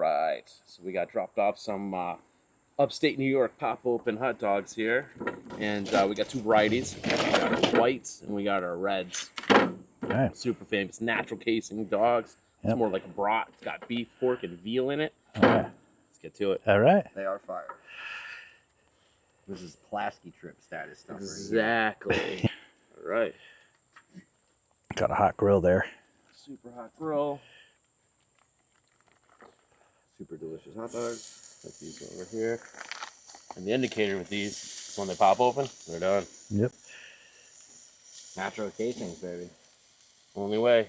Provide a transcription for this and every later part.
right, so we got dropped off some upstate New York pop open hot dogs here, and we got two varieties. We got our whites and we got our reds. Okay. Super famous natural casing dogs. It's Yep. more like a brat. It's got beef, pork, and veal in it. All right. Let's get to it. All right. They are fire. This is Plasky trip status stuff. Exactly. All right. Got a hot grill there. Super hot grill. Super delicious hot dogs. Put these over here. And the indicator with these, when they pop open, they're done. Yep. Natural casings, baby. Only way.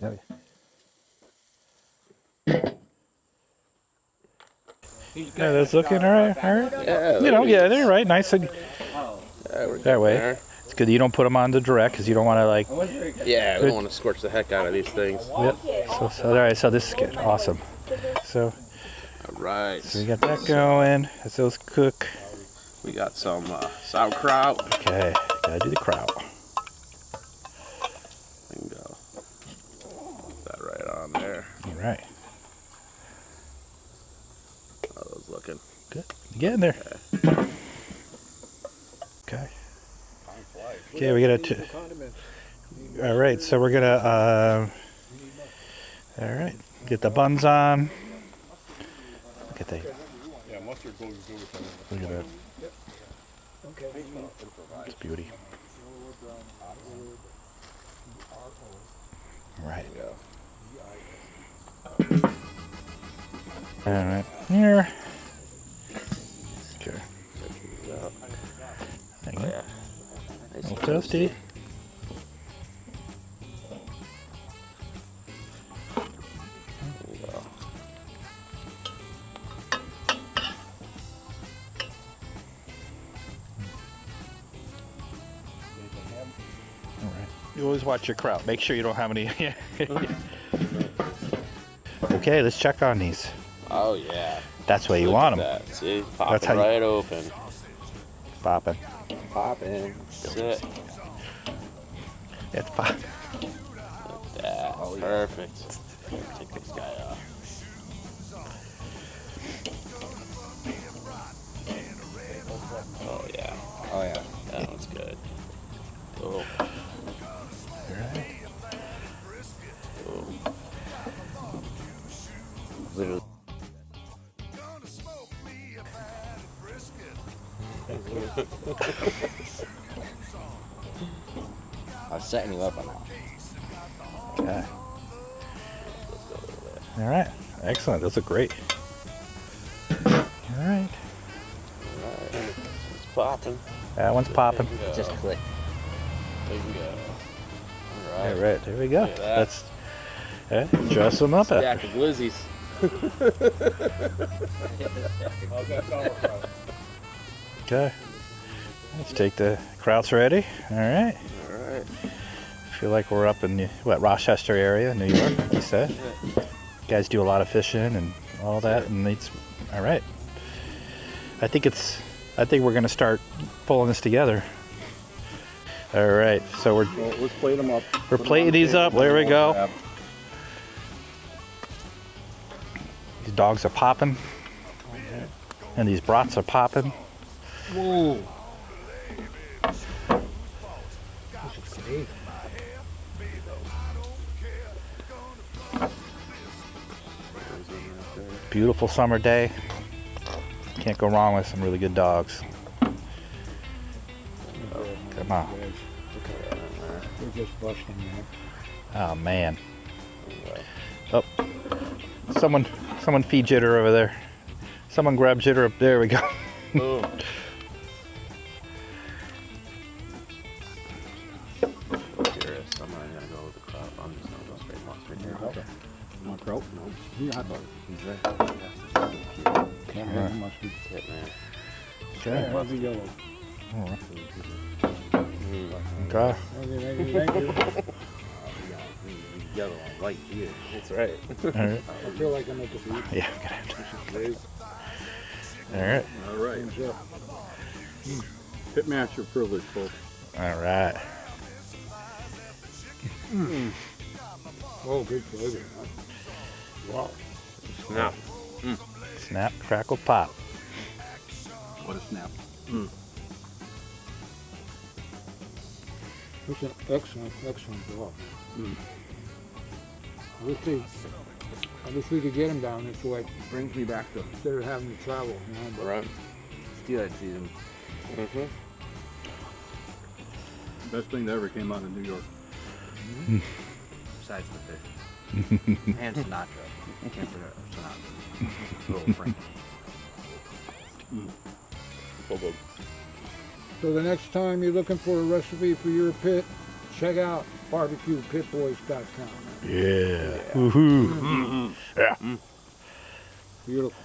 Yep. Yeah, that's looking all right. All right. Yeah, You know, yeah, they're right. Nice and we're that way. there. It's good you don't put them on the direct because you don't want to like. Yeah, we don't want to scorch the heck out of these things. Yep. So all right. So this is good. Awesome. So All right. so we got that going as those cook. We got some sauerkraut. Okay. Gotta do the kraut. Bingo. Put that right on there. All right. How are those looking? Good. Get in there. Okay. Okay, we got to. All right, so we're gonna. All right, get the buns on. Look at that. Yeah, mustard goes good with them. Look at that. It's beauty. All right. All right. Here. Okay. Hang on. Yeah. A little toasty. There we go. All right. You always watch your kraut. Make sure you don't have any. Okay, let's check on these. Oh yeah. That's where you Look want at them. that. See, pop That's it how you- right open. Popping. Popping. Sit. It's pop. Yeah. Perfect. Take this guy off. Oh yeah. Oh yeah. That one's good. Oh. All right. Oh. Literally. I was setting you up on that. Okay. All right. Excellent. Those look great. All right. It's popping. That one's popping. Bingo. Just click. Bingo. All All right. right. There we go. Look at that. That's dress them up. Stack of glizzies. How's that sauerkraut? Okay. Let's take the krauts ready. All right. All right. Feel like we're up in the Rochester area, New York, like you said. You guys do a lot of fishing and all that, and it's all right. I think we're gonna start pulling this together. All right. So Well, let's plate them up. we're plating these up. There we go. These dogs are popping, and these brats are popping. Whoa. Beautiful summer day. Can't go wrong with some really good dogs. Come on. We're just busting there. Oh man. Oh, someone feed Jitter over there. Someone grab Jitter up. There we go. Boom. Curious. I'm not gonna go with the crop. I'm just gonna go straight mustard here. Okay. You want kraut? No. You got hot dog. He's right. Can't have the mustard. That's it, man. Okay. How's the yellow? All right. Mm. Okay. Thank you. Yellow and white here. That's right. All right. I feel like I'm at the beach. Yeah, I'm gonna have to. All right. All right. Pitmaster privilege, folks. All right. Oh, good flavor. Wow. Now, Snap, crackle, pop. What a snap. It's an excellent job. I wish we could get them down this way Brings me back to instead of having to travel, you know. But Right. steelhead season. Mm-hmm. Best thing that ever came out of New York. Besides the fish. And Sinatra. Can't forget Sinatra. Little Frank. So good. So the next time you're looking for a recipe for your pit, check out BBQPitBoys.com. Yeah. Woohoo. Yeah. Beautiful.